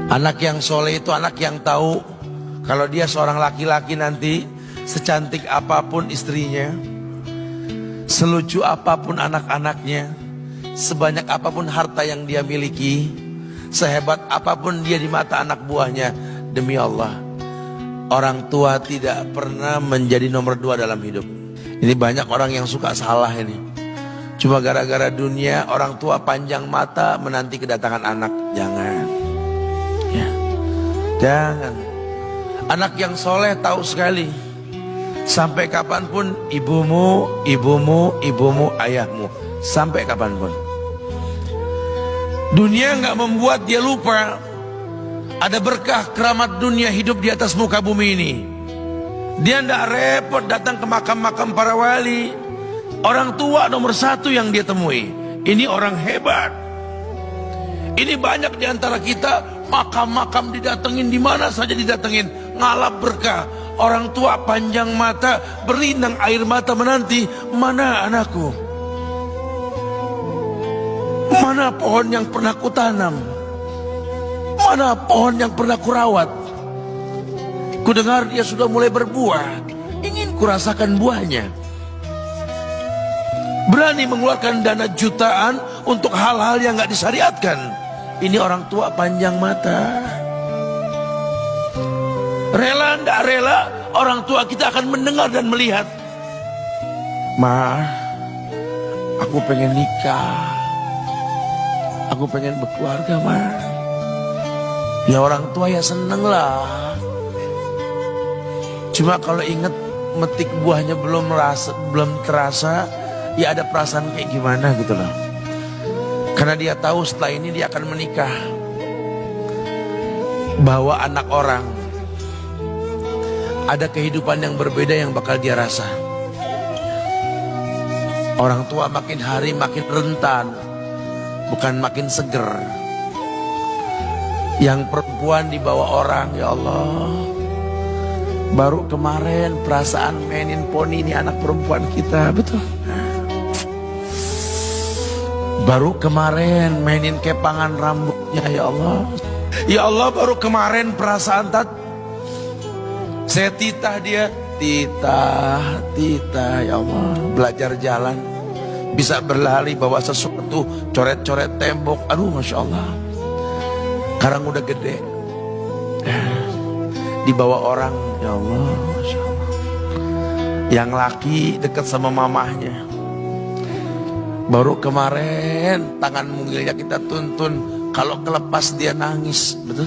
Anak yang soleh itu anak yang tahu kalau dia seorang laki-laki nanti, secantik apapun istrinya, selucu apapun anak-anaknya, sebanyak apapun harta yang dia miliki, sehebat apapun dia di mata anak buahnya, demi Allah, orang tua tidak pernah menjadi nomor 2 dalam hidup. Ini banyak orang yang suka salah ini. Cuma gara-gara dunia, orang tua panjang mata menanti kedatangan anak. Jangan ya. Jangan. Anak yang soleh tahu sekali, sampai kapanpun ibumu, ayahmu, sampai kapanpun. Dunia nggak membuat dia lupa ada berkah keramat dunia hidup di atas muka bumi ini. Dia nggak repot datang ke makam-makam para wali. Orang tua nomor 1 yang dia temui. Ini orang hebat. Ini banyak di antara kita makam-makam didatengin, di mana saja didatengin, ngalap berkah. Orang tua panjang mata, berlinang air mata menanti, mana anakku? Mana pohon yang pernah kutanam? Mana pohon yang pernah kurawat? Kudengar dia sudah mulai berbuah, ingin kurasakan buahnya. Berani mengeluarkan dana jutaan untuk hal-hal yang gak disyariatkan. Ini orang tua panjang mata. Rela nggak rela, orang tua kita akan mendengar dan melihat. Ma, aku pengen nikah, aku pengen berkeluarga, Ma. Ya orang tua ya seneng lah. Cuma kalau inget metik buahnya belum terasa, ya ada perasaan kayak gimana gitu loh. Karena dia tahu setelah ini dia akan menikah. Bahwa anak orang ada kehidupan yang berbeda yang bakal dia rasa. Orang tua makin hari makin rentan, bukan makin seger. Yang perempuan dibawa orang, ya Allah. Baru kemarin perasaan mainin poni ini anak perempuan kita, betul. Baru kemarin mainin kepangan rambutnya, ya Allah. Ya Allah, baru kemarin perasaan saya titah dia, titah, ya Allah. Belajar jalan, bisa berlari bawa sesuatu, coret-coret tembok, aduh Masya Allah. Sekarang udah gede, dibawa orang, ya Allah, Masya Allah. Yang laki dekat sama mamahnya. Baru kemarin tangan mungilnya kita tuntun, kalau kelepas dia nangis, betul?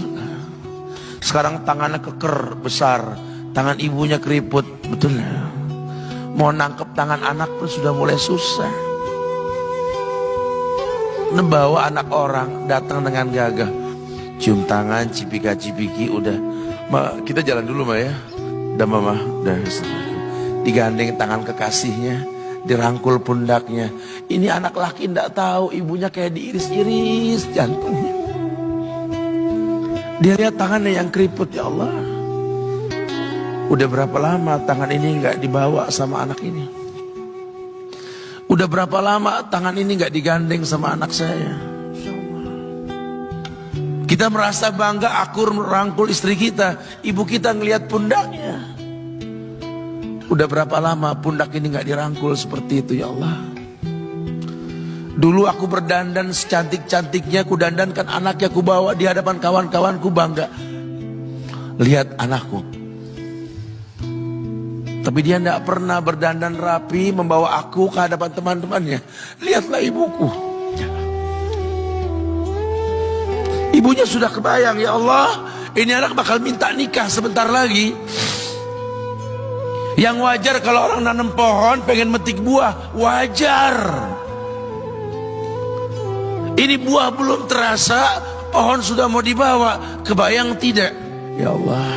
Sekarang tangannya keker besar, tangan ibunya keriput, betul? Mau nangkep tangan anak pun sudah mulai susah. Membawa anak orang datang dengan gagah, cium tangan, cipika-cipiki, udah. Ma, kita jalan dulu, Ma ya. Udah Mama, udah. Digandeng tangan kekasihnya, dirangkul pundaknya. Ini anak laki ndak tahu ibunya kayak diiris-iris jantungnya. Dia lihat tangannya yang keriput, ya Allah. Udah berapa lama tangan ini nggak dibawa sama anak ini? Udah berapa lama tangan ini nggak digandeng sama anak saya? Kita merasa bangga akur merangkul istri kita, ibu kita ngelihat pundaknya. Udah berapa lama pundak ini gak dirangkul seperti itu, ya Allah. Dulu aku berdandan secantik-cantiknya, ku dandankan anaknya, ku bawa di hadapan kawan-kawanku bangga. Lihat anakku. Tapi dia gak pernah berdandan rapi membawa aku ke hadapan teman-temannya. Lihatlah ibuku. Ibunya sudah kebayang, ya Allah, ini anak bakal minta nikah sebentar lagi. Yang wajar kalau orang nanam pohon pengen metik buah, wajar. Ini buah belum terasa, pohon sudah mau dibawa, kebayang tidak? Ya Allah.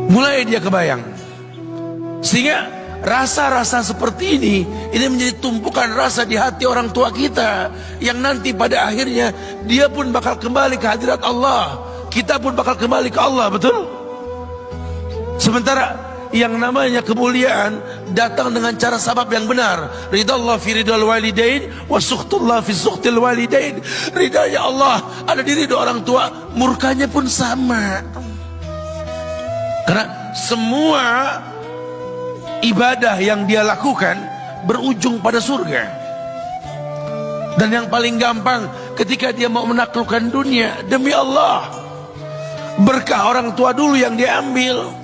Mulai dia kebayang. Sehingga rasa-rasa seperti ini menjadi tumpukan rasa di hati orang tua kita, yang nanti pada akhirnya dia pun bakal kembali ke hadirat Allah, kita pun bakal kembali ke Allah, betul? Sementara yang namanya kemuliaan datang dengan cara sabab yang benar. Ridallah fi ridal walidain wa sukhtullah fi sukhtil walidain. Ridha Allah ada di ridha orang tua, murkanya pun sama. Karena semua ibadah yang dia lakukan berujung pada surga. Dan yang paling gampang ketika dia mau menaklukkan dunia, demi Allah, berkah orang tua dulu yang dia ambil.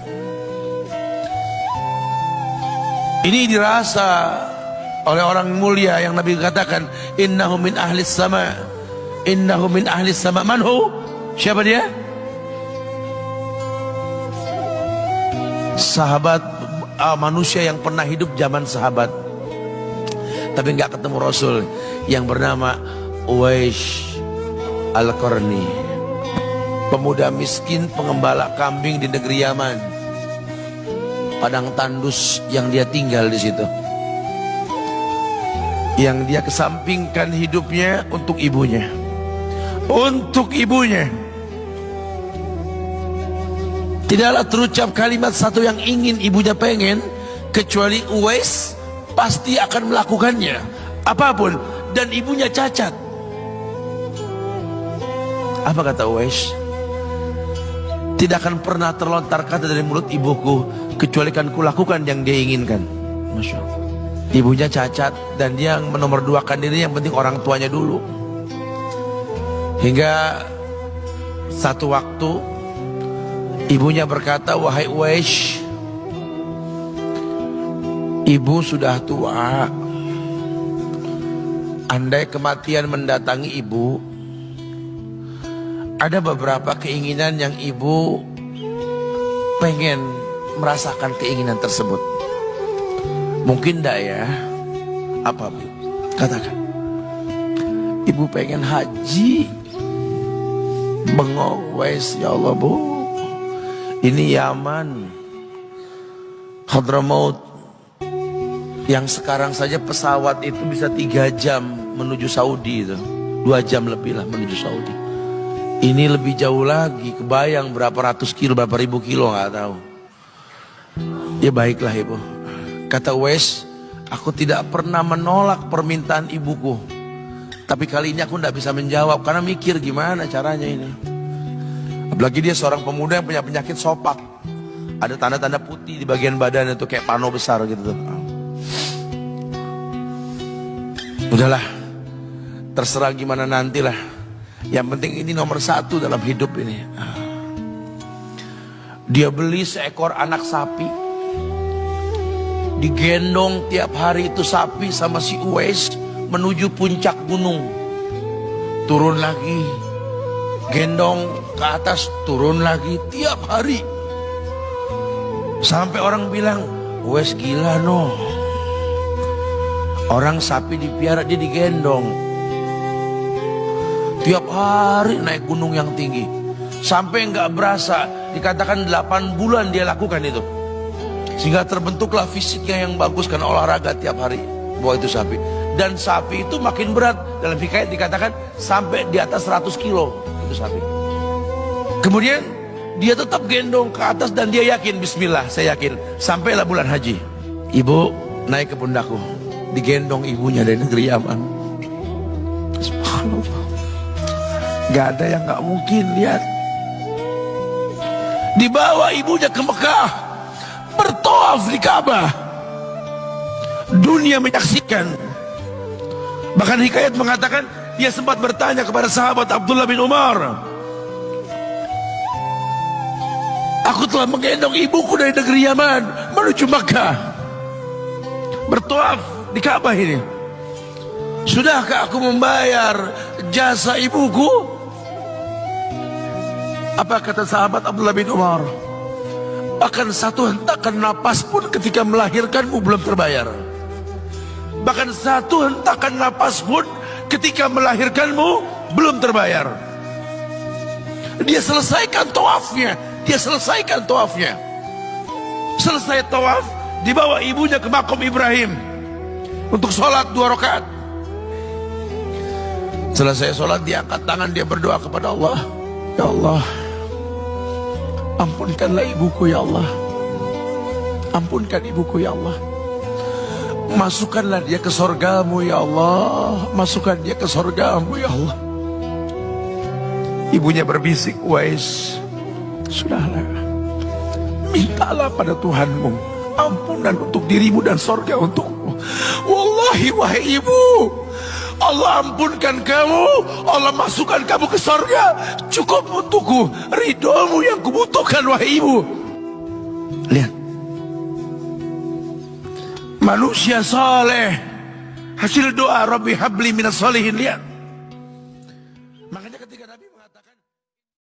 Ini dirasa oleh orang mulia yang Nabi katakan, innahu min ahlis sama, innahu min ahlis sama. Manhu? Siapa dia? Sahabat manusia yang pernah hidup zaman sahabat tapi nggak ketemu Rasul, yang bernama Uwais Al-Qarni, pemuda miskin pengembala kambing di negeri Yaman. Padang tandus yang dia tinggal di situ, yang dia kesampingkan hidupnya untuk ibunya, untuk ibunya. Tidaklah terucap kalimat satu yang ingin ibunya pengen, kecuali Uwais pasti akan melakukannya apapun, dan ibunya cacat. Apa kata Uwais? Tidak akan pernah terlontar kata dari mulut ibuku kecuali kan kulakukan yang dia inginkan. Masya Allah. Ibunya cacat dan dia yang menomorduakan diri, yang penting orang tuanya dulu. Hingga satu waktu ibunya berkata, wahai Uwais, ibu sudah tua. Andai kematian mendatangi ibu, ada beberapa keinginan yang ibu pengen merasakan keinginan tersebut. Mungkin enggak ya? Apa Bu? Katakan. Ibu pengen haji. Bengong Uwais, ya Allah Bu, ini Yaman, Hadramaut, yang sekarang saja pesawat itu bisa 3 jam menuju Saudi itu, 2 jam lebih lah menuju Saudi. Ini lebih jauh lagi, kebayang berapa ratus kilo, berapa ribu kilo nggak tahu. Ya baiklah ibu, kata Uwais, aku tidak pernah menolak permintaan ibuku, tapi kali ini aku tidak bisa menjawab karena mikir gimana caranya ini. Apalagi dia seorang pemuda yang punya penyakit sopak, ada tanda-tanda putih di bagian badan itu kayak pano besar gitu tuh. Udahlah, terserah gimana nantilah. Yang penting ini nomor 1 dalam hidup ini. Dia beli seekor anak sapi, digendong tiap hari itu sapi sama si Uwais menuju puncak gunung. Turun lagi, gendong ke atas, turun lagi tiap hari. Sampai orang bilang, Uwais gila no. Orang sapi dipiara, dia digendong tiap hari naik gunung yang tinggi. Sampai nggak berasa, dikatakan 8 bulan dia lakukan itu. Sehingga terbentuklah fisiknya yang bagus karena olahraga tiap hari bawa itu sapi. Dan sapi itu makin berat, dalam hikayat dikatakan sampai di atas 100 kilo itu sapi. Kemudian dia tetap gendong ke atas dan dia yakin, bismillah saya yakin. Sampailah bulan haji, ibu naik ke pundakku, digendong ibunya dari negeri Yaman. Subhanallah, gak ada yang gak mungkin. Lihat, dibawa ibunya ke Mekah, bertawaf di Ka'bah, dunia menyaksikan. Bahkan hikayat mengatakan dia sempat bertanya kepada sahabat Abdullah bin Umar, aku telah menggendong ibuku dari negeri Yaman menuju Mekah, bertawaf di Ka'bah ini. Sudahkah aku membayar jasa ibuku? Apa kata sahabat Abdullah bin Umar? Bahkan satu hentakan napas pun ketika melahirkanmu belum terbayar. Bahkan satu hentakan napas pun ketika melahirkanmu belum terbayar. Dia selesaikan tawafnya. Dia selesaikan tawafnya. Selesai tawaf, dibawa ibunya ke makom Ibrahim untuk sholat 2 rakaat. Selesai sholat, dia angkat tangan, dia berdoa kepada Allah, ya Allah, ampunkanlah ibuku ya Allah. Ampunkan ibuku ya Allah. Masukkanlah dia ke sorgamu ya Allah. Masukkan dia ke sorgamu ya Allah. Ibunya berbisik, Uwais, sudahlah, mintalah pada Tuhanmu ampunan untuk dirimu dan sorga untukmu. Wallahi wahai ibu, Allah ampunkan kamu, Allah masukkan kamu ke sorga, cukup untukku ridhomu yang kubutuhkan wahai ibu. Lihat, manusia saleh, hasil doa Rabbi habli minas solihin. Lihat,